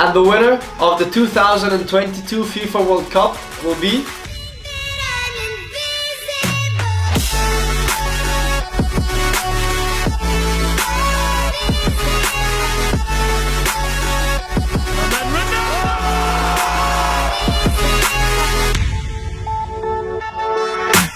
And the winner of the 2022 FIFA World Cup will be...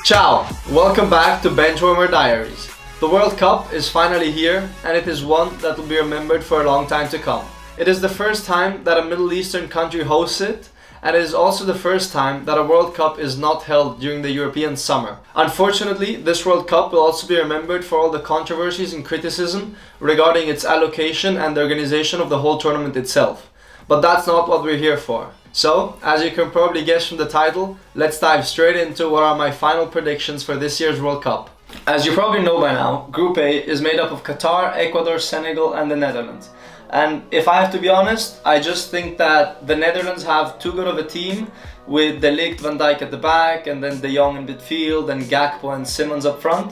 Ciao! Welcome back to Benchwarmer Diaries. The World Cup is finally here, and it is one that will be remembered for a long time to come. It is the first time that a Middle Eastern country hosts it, and it is also the first time that a World Cup is not held during the European summer. Unfortunately, this World Cup will also be remembered for all the controversies and criticism regarding its allocation and the organization of the whole tournament itself. But that's not what we're here for. So, as you can probably guess from the title, let's dive straight into what are my final predictions for this year's World Cup. As you probably know by now, Group A is made up of Qatar, Ecuador, Senegal and the Netherlands. And if I have to be honest, I just think that the Netherlands have too good of a team with De Ligt, Van Dijk at the back and then De Jong in midfield and Gakpo and Simmons up front.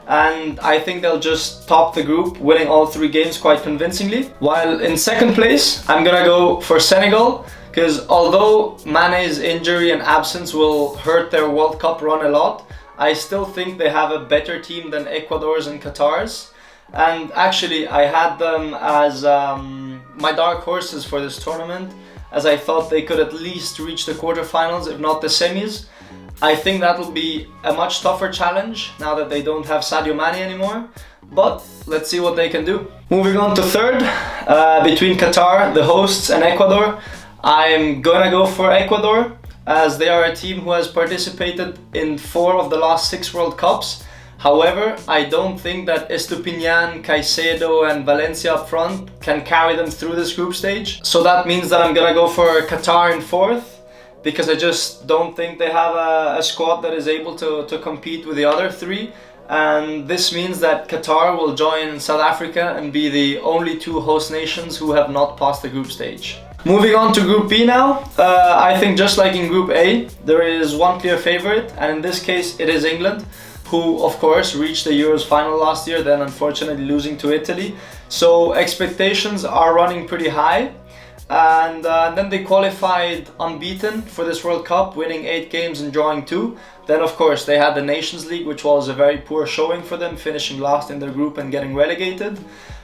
And I think they'll just top the group, winning all three games quite convincingly. While in second place, I'm gonna go for Senegal, because although Mane's injury and absence will hurt their World Cup run a lot, I still think they have a better team than Ecuador's and Qatar's. And actually, I had them as my dark horses for this tournament, as I thought they could at least reach the quarterfinals, if not the semis. I think that will be a much tougher challenge now that they don't have Sadio Mane anymore, but let's see what they can do. Moving on to third, between Qatar, the hosts, and Ecuador, I'm gonna go for Ecuador, as they are a team who has participated in 4 of the last 6 World Cups. However, I don't think that Estupiñán, Caicedo and Valencia up front can carry them through this group stage. So that means that I'm gonna go for Qatar in fourth, because I just don't think they have a squad that is able to compete with the other 3. And this means that Qatar will join South Africa and be the only 2 host nations who have not passed the group stage. Moving on to Group B now, I think just like in Group A, there is one clear favorite, and in this case it is England, who of course reached the Euros final last year, then unfortunately losing to Italy. So expectations are running pretty high, and then they qualified unbeaten for this World Cup, winning 8 games and drawing 2. Then of course they had the Nations League, which was a very poor showing for them, finishing last in their group and getting relegated.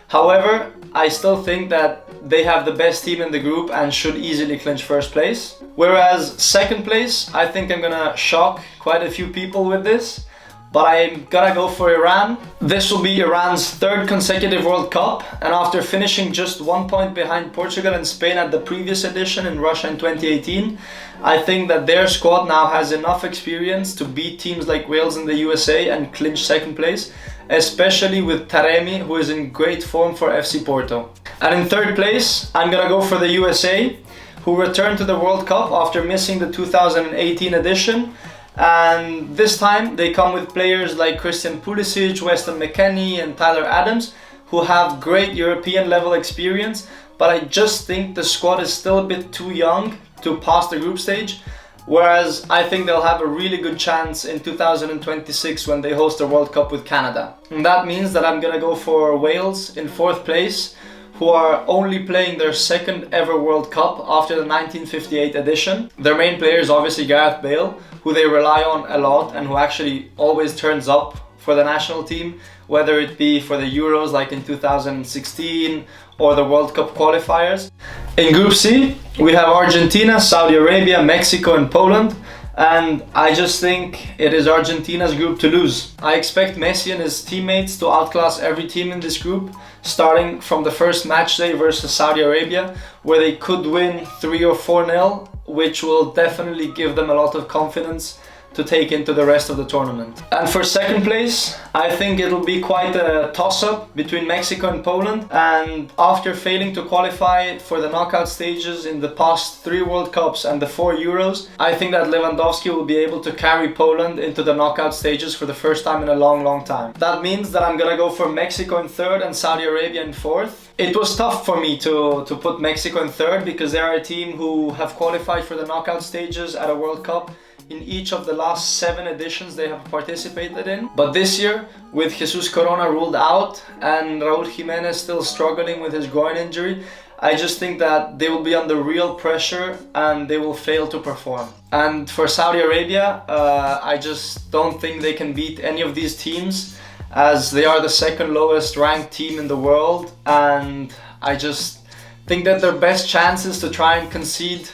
However, I still think that they have the best team in the group and should easily clinch first place. Whereas second place, I think I'm gonna shock quite a few people with this, but I'm gonna go for Iran. This will be Iran's 3rd consecutive World Cup, and after finishing just 1 point behind Portugal and Spain at the previous edition in Russia in 2018, I think that their squad now has enough experience to beat teams like Wales and the USA and clinch second place, especially with Taremi, who is in great form for FC Porto. And in third place, I'm gonna go for the USA, who returned to the World Cup after missing the 2018 edition. And this time they come with players like Christian Pulisic, Weston McKennie and Tyler Adams, who have great European level experience, but I just think the squad is still a bit too young to pass the group stage. Whereas I think they'll have a really good chance in 2026 when they host the World Cup with Canada. And that means that I'm gonna go for Wales in 4th place, who are only playing their 2nd ever World Cup after the 1958 edition. Their main player is obviously Gareth Bale, who they rely on a lot and who actually always turns up for the national team, whether it be for the Euros like in 2016 or the World Cup qualifiers. In Group C, we have Argentina, Saudi Arabia, Mexico and Poland, and I just think it is Argentina's group to lose. I expect Messi and his teammates to outclass every team in this group, starting from the first match day versus Saudi Arabia, where they could win 3 or 4-0, which will definitely give them a lot of confidence to take into the rest of the tournament. And for second place, I think it'll be quite a toss-up between Mexico and Poland. And after failing to qualify for the knockout stages in the past 3 World Cups and the 4 Euros, I think that Lewandowski will be able to carry Poland into the knockout stages for the first time in a long time. That means that I'm gonna go for Mexico in 3rd and Saudi Arabia in 4th. It was tough for me to put Mexico in 3rd because they are a team who have qualified for the knockout stages at a World Cup in each of the last 7 editions they have participated in. But this year, with Jesus Corona ruled out and Raúl Jiménez still struggling with his groin injury, I just think that they will be under real pressure and they will fail to perform. And for Saudi Arabia, I just don't think they can beat any of these teams, as they are the second lowest ranked team in the world, and I just think that their best chance is to try and concede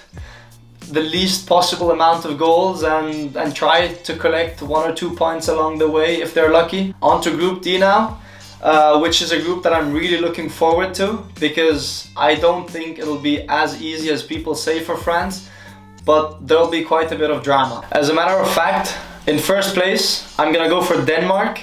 the least possible amount of goals and try to collect 1 or 2 points along the way if they're lucky. On to Group D now, which is a group that I'm really looking forward to, because I don't think it'll be as easy as people say for France, but there'll be quite a bit of drama. As a matter of fact, in first place, I'm gonna go for Denmark,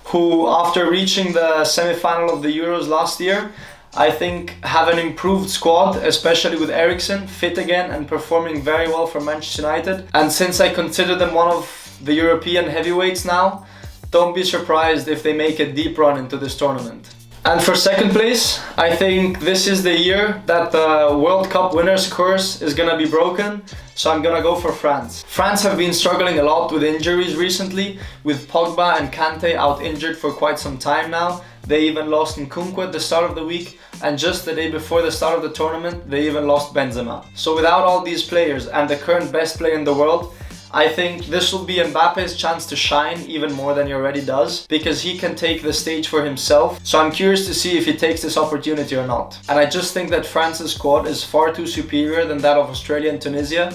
who, after reaching the semi-final of the Euros last year, I think have an improved squad, especially with Eriksen fit again and performing very well for Manchester United. And since I consider them one of the European heavyweights now, don't be surprised if they make a deep run into this tournament. And for second place, I think this is the year that the World Cup winners' curse is gonna be broken, so I'm gonna go for France. France have been struggling a lot with injuries recently, with Pogba and Kante out injured for quite some time now. They even lost Nkunku at the start of the week, and just the day before the start of the tournament, they even lost Benzema. So without all these players and the current best player in the world, I think this will be Mbappe's chance to shine even more than he already does, because he can take the stage for himself. So I'm curious to see if he takes this opportunity or not. And I just think that France's squad is far too superior than that of Australia and Tunisia,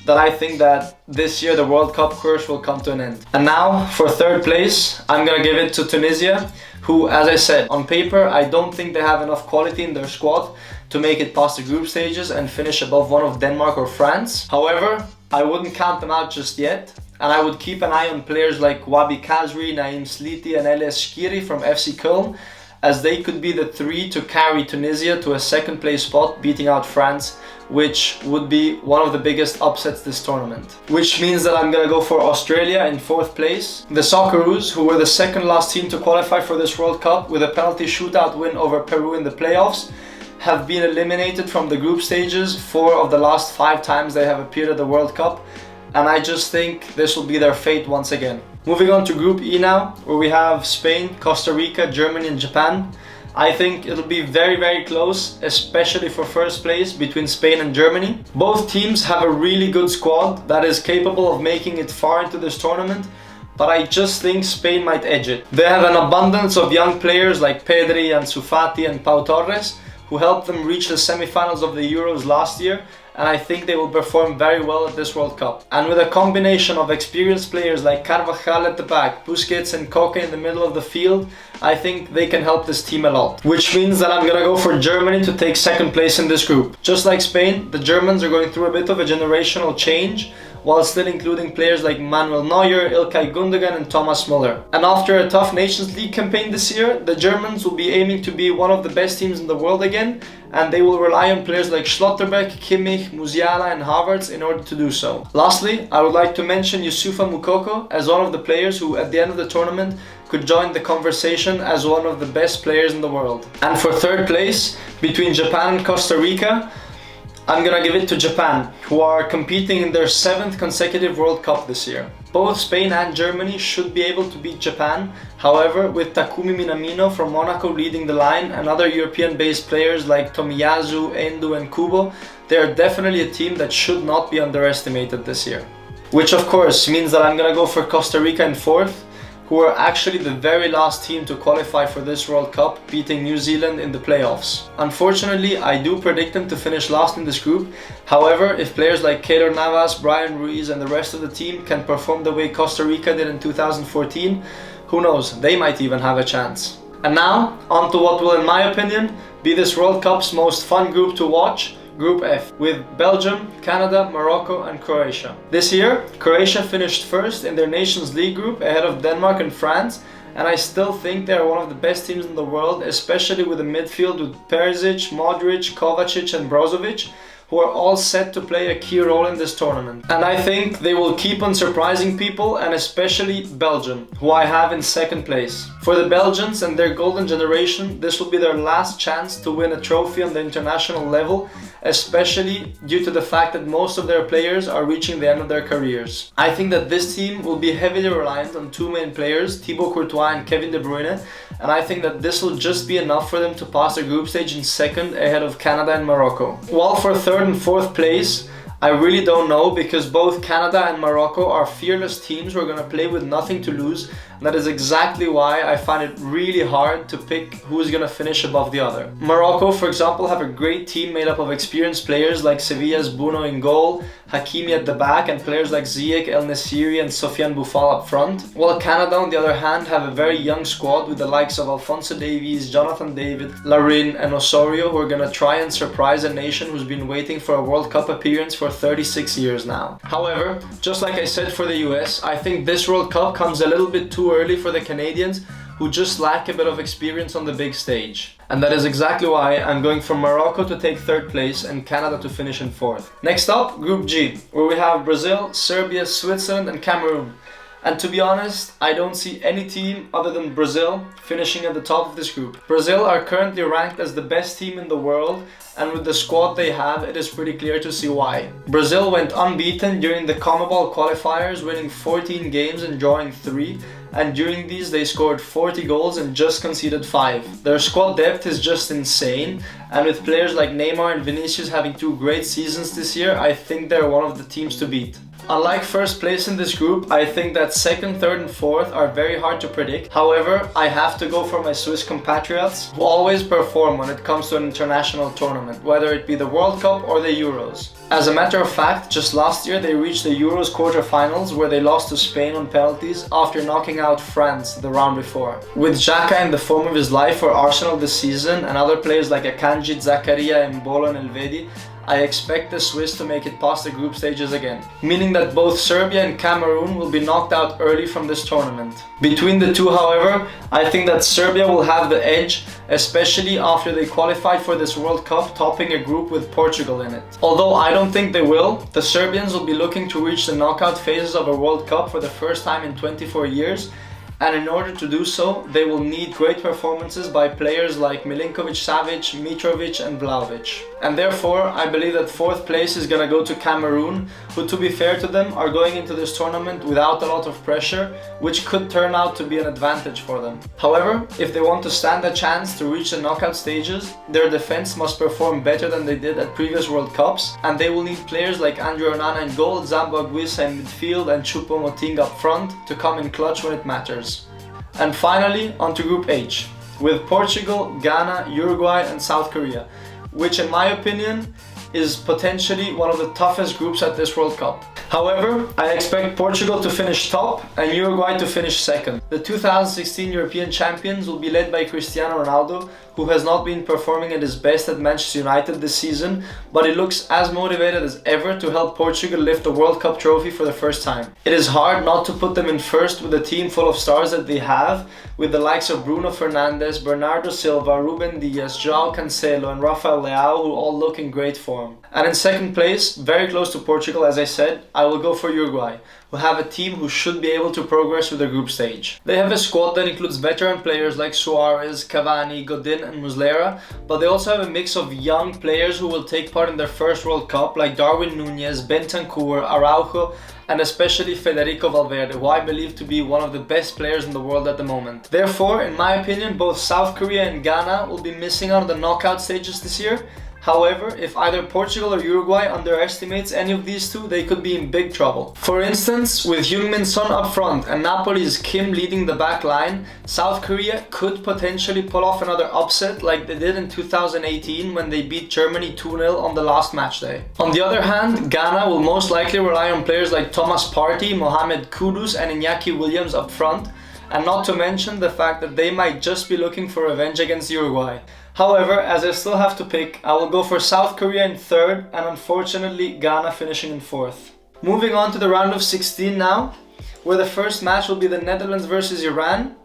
that I think that this year the World Cup curse will come to an end. And now for third place, I'm gonna give it to Tunisia, who, as I said, on paper, I don't think they have enough quality in their squad to make it past the group stages and finish above one of Denmark or France. However, I wouldn't count them out just yet, and I would keep an eye on players like Wabi Kazri, Naim Sliti and Elias Shkiri from FC Köln, as they could be the three to carry Tunisia to a second place spot, beating out France, which would be one of the biggest upsets this tournament. Which means that I'm gonna go for Australia in fourth place. The Socceroos, who were the second last team to qualify for this World Cup with a penalty shootout win over Peru in the playoffs, have been eliminated from the group stages 4 of the last 5 times they have appeared at the World Cup, and I just think this will be their fate once again. Moving on to Group E now, where we have Spain, Costa Rica, Germany and Japan. I think it'll be very, very close, especially for first place between Spain and Germany. Both teams have a really good squad that is capable of making it far into this tournament, but I just think Spain might edge it. They have an abundance of young players like Pedri, Ansu Fati and Pau Torres, who helped them reach the semi-finals of the Euros last year, and I think they will perform very well at this World Cup. And with a combination of experienced players like Carvajal at the back, Busquets and Koke in the middle of the field, I think they can help this team a lot. Which means that I'm gonna go for Germany to take second place in this group. Just like Spain, the Germans are going through a bit of a generational change, while still including players like Manuel Neuer, Ilkay Gundogan and Thomas Müller. And after a tough Nations League campaign this year, the Germans will be aiming to be one of the best teams in the world again, and they will rely on players like Schlotterbeck, Kimmich, Musiala and Havertz in order to do so. Lastly, I would like to mention Youssoufa Moukoko as one of the players who at the end of the tournament could join the conversation as one of the best players in the world. And for third place, between Japan and Costa Rica, I'm gonna give it to Japan, who are competing in their 7th consecutive World Cup this year. Both Spain and Germany should be able to beat Japan. However, with Takumi Minamino from Monaco leading the line and other European-based players like Tomiyasu, Endo and Kubo, they are definitely a team that should not be underestimated this year. Which of course means that I'm gonna go for Costa Rica in 4th, who are actually the very last team to qualify for this World Cup, beating New Zealand in the playoffs. Unfortunately, I do predict them to finish last in this group. However, if players like Keylor Navas, Brian Ruiz and the rest of the team can perform the way Costa Rica did in 2014, who knows, they might even have a chance. And now, on to what will, in my opinion, be this World Cup's most fun group to watch, Group F, with Belgium, Canada, Morocco and Croatia. This year, Croatia finished first in their Nations League group ahead of Denmark and France, and I still think they are one of the best teams in the world, especially with a midfield with Perisic, Modric, Kovacic and Brozovic, who are all set to play a key role in this tournament. And I think they will keep on surprising people, and especially Belgium, who I have in second place. For the Belgians and their golden generation, this will be their last chance to win a trophy on the international level, especially due to the fact that most of their players are reaching the end of their careers. I think that this team will be heavily reliant on 2 main players, Thibaut Courtois and Kevin De Bruyne, and I think that this will just be enough for them to pass the group stage in second ahead of Canada and Morocco. While for third and fourth place, I really don't know, because both Canada and Morocco are fearless teams who are going to play with nothing to lose, and that is exactly why I find it really hard to pick who is going to finish above the other. Morocco, for example, have a great team made up of experienced players like Sevilla's Bruno in goal, Hakimi at the back, and players like Ziyech, El Nesiri and Sofiane Boufal up front. While Canada, on the other hand, have a very young squad with the likes of Alphonso Davies, Jonathan David, Larin and Osorio, who are going to try and surprise a nation who's been waiting for a World Cup appearance for 36 years now. However, just like I said for the US, I think this World Cup comes a little bit too early for the Canadians, who just lack a bit of experience on the big stage. And that is exactly why I'm going for Morocco to take third place and Canada to finish in fourth. Next up, Group G, where we have Brazil, Serbia, Switzerland and Cameroon. And to be honest, I don't see any team other than Brazil finishing at the top of this group. Brazil are currently ranked as the best team in the world, and with the squad they have, it is pretty clear to see why. Brazil went unbeaten during the CONMEBOL qualifiers, winning 14 games and drawing 3, and during these they scored 40 goals and just conceded 5. Their squad depth is just insane, and with players like Neymar and Vinicius having 2 great seasons this year, I think they're one of the teams to beat. Unlike first place in this group, I think that second, third and fourth are very hard to predict. However, I have to go for my Swiss compatriots, who always perform when it comes to an international tournament, whether it be the World Cup or the Euros. As a matter of fact, just last year they reached the Euros quarterfinals, where they lost to Spain on penalties after knocking out France the round before. With Xhaka in the form of his life for Arsenal this season, and other players like Akanji, Zakaria, Mbolo and Elvedi, I expect the Swiss to make it past the group stages again, meaning that both Serbia and Cameroon will be knocked out early from this tournament. Between the two, however, I think that Serbia will have the edge, especially after they qualified for this World Cup, topping a group with Portugal in it. Although I don't think they will, the Serbians will be looking to reach the knockout phases of a World Cup for the first time in 24 years, and in order to do so, they will need great performances by players like Milinkovic-Savic, Mitrovic and Vlahovic. And therefore, I believe that fourth place is gonna go to Cameroon, who, to be fair to them, are going into this tournament without a lot of pressure, which could turn out to be an advantage for them. However, if they want to stand a chance to reach the knockout stages, their defense must perform better than they did at previous World Cups, and they will need players like Andrew Onana in goal, Zambo Anguissa in midfield and Choupo-Moting up front to come in clutch when it matters. And finally, onto Group H, with Portugal, Ghana, Uruguay and South Korea, which in my opinion is potentially one of the toughest groups at this World Cup. However, I expect Portugal to finish top and Uruguay to finish second. The 2016 European champions will be led by Cristiano Ronaldo, who has not been performing at his best at Manchester United this season, but he looks as motivated as ever to help Portugal lift the World Cup trophy for the first time. It is hard not to put them in first with a team full of stars that they have, with the likes of Bruno Fernandes, Bernardo Silva, Ruben Dias, João Cancelo and Rafael Leao, who all look in great form. And in second place, very close to Portugal as I said, I will go for Uruguay, who have a team who should be able to progress with the group stage. They have a squad that includes veteran players like Suarez, Cavani, Godin and Muslera, but they also have a mix of young players who will take part in their first World Cup like Darwin Núñez, Bentancur, Araujo and especially Federico Valverde, who I believe to be one of the best players in the world at the moment. Therefore, in my opinion, both South Korea and Ghana will be missing out on the knockout stages this year. However, if either Portugal or Uruguay underestimates any of these two, they could be in big trouble. For instance, with Heung-min Son up front and Napoli's Kim leading the back line, South Korea could potentially pull off another upset like they did in 2018 when they beat Germany 2-0 on the last match day. On the other hand, Ghana will most likely rely on players like Thomas Partey, Mohamed Kudus and Iñaki Williams up front, and not to mention the fact that they might just be looking for revenge against Uruguay. However, as I still have to pick, I will go for South Korea in third and unfortunately Ghana finishing in fourth. Moving on to the round of 16 now, where the first match will be the Netherlands versus Iran.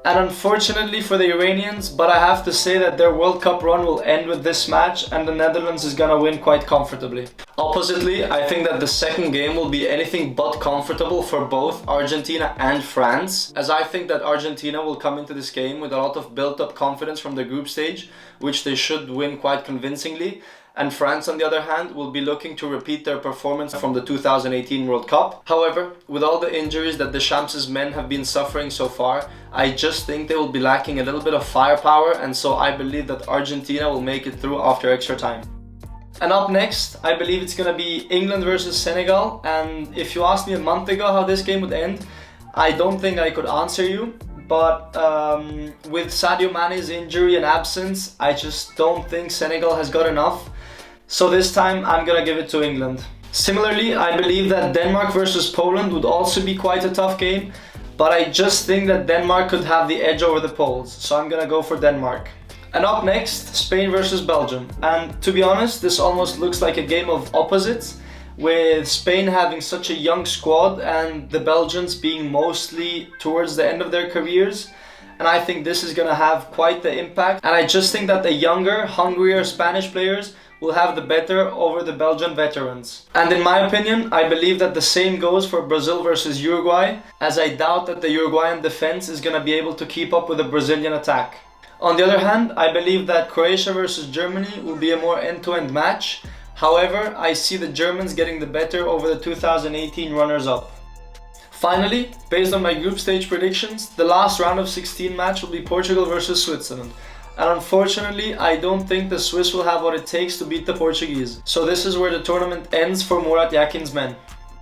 And unfortunately for the Iranians, but I have to say that their World Cup run will end with this match and the Netherlands is gonna win quite comfortably. Oppositely, I think that the second game will be anything but comfortable for both Argentina and France, as I think that Argentina will come into this game with a lot of built-up confidence from the group stage, which they should win quite convincingly. and France, on the other hand, will be looking to repeat their performance from the 2018 World Cup. However, with all the injuries that Deschamps' men have been suffering so far, I just think they will be lacking a little bit of firepower, and so I believe that Argentina will make it through after extra time. And up next, I believe it's gonna be England versus Senegal, and if you asked me a month ago how this game would end, I don't think I could answer you. But with Sadio Mane's injury and absence, I just don't think Senegal has got enough. So this time I'm gonna give it to England. Similarly, I believe that Denmark versus Poland would also be quite a tough game, but I just think that Denmark could have the edge over the Poles, so I'm gonna go for Denmark. And up next, Spain versus Belgium. And to be honest, this almost looks like a game of opposites, with Spain having such a young squad and the Belgians being mostly towards the end of their careers. And I think this is gonna have quite the impact. And I just think that the younger, hungrier Spanish players will have the better over the Belgian veterans. And in my opinion, I believe that the same goes for Brazil versus Uruguay, as I doubt that the Uruguayan defense is gonna be able to keep up with the Brazilian attack. On the other hand, I believe that Croatia versus Germany will be a more end-to-end match. However, I see the Germans getting the better over the 2018 runners-up. Finally, based on my group stage predictions, the last round of 16 match will be Portugal versus Switzerland. And unfortunately, I don't think the Swiss will have what it takes to beat the Portuguese. So this is where the tournament ends for Murat Yakin's men.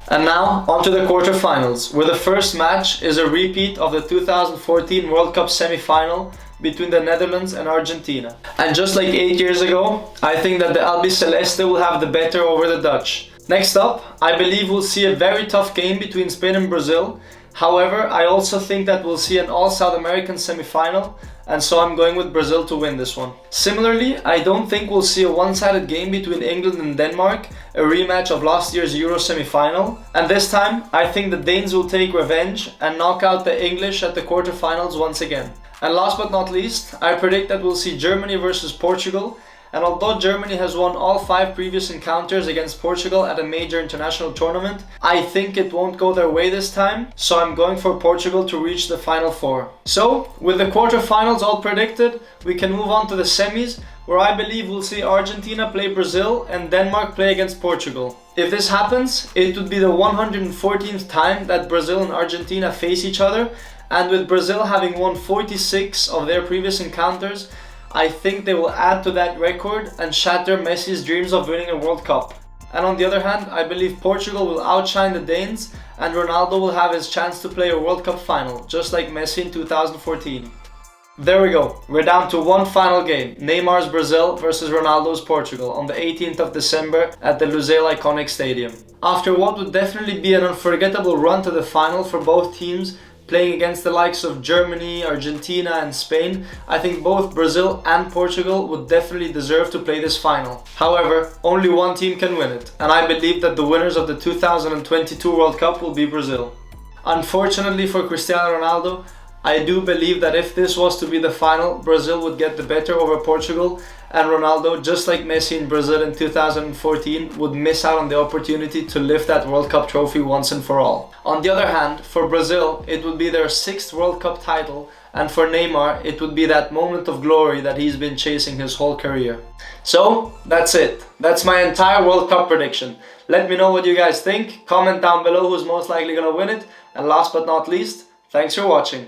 And now, on to the quarterfinals, where the first match is a repeat of the 2014 World Cup semi-final between the Netherlands and Argentina. And just like 8 years ago, I think that the Albiceleste will have the better over the Dutch. Next up, I believe we'll see a very tough game between Spain and Brazil. However, I also think that we'll see an all-South American semi-final, and so I'm going with Brazil to win this one. Similarly, I don't think we'll see a one-sided game between England and Denmark, a rematch of last year's Euro semi-final. And this time, I think the Danes will take revenge and knock out the English at the quarterfinals once again. And last but not least, I predict that we'll see Germany versus Portugal. And although Germany has won all 5 previous encounters against Portugal at a major international tournament, I think it won't go their way this time, so I'm going for Portugal to reach the final 4. So, with the quarterfinals all predicted, we can move on to the semis, where I believe we'll see Argentina play Brazil and Denmark play against Portugal. If this happens, it would be the 114th time that Brazil and Argentina face each other, and with Brazil having won 46 of their previous encounters, I think they will add to that record and shatter Messi's dreams of winning a World Cup. And on the other hand, I believe Portugal will outshine the Danes and Ronaldo will have his chance to play a World Cup final, just like Messi in 2014. There we go, we're down to one final game, Neymar's Brazil versus Ronaldo's Portugal on the 18th of December at the Lusail Iconic Stadium. After what would definitely be an unforgettable run to the final for both teams, playing against the likes of Germany, Argentina and Spain, I think both Brazil and Portugal would definitely deserve to play this final. However, only one team can win it, and I believe that the winners of the 2022 World Cup will be Brazil. Unfortunately for Cristiano Ronaldo, I do believe that if this was to be the final, Brazil would get the better over Portugal, and Ronaldo, just like Messi in Brazil in 2014, would miss out on the opportunity to lift that World Cup trophy once and for all. On the other hand, for Brazil, it would be their 6th World Cup title, and for Neymar, it would be that moment of glory that he's been chasing his whole career. So, that's it. That's my entire World Cup prediction. Let me know what you guys think, comment down below who's most likely gonna win it, and last but not least, thanks for watching.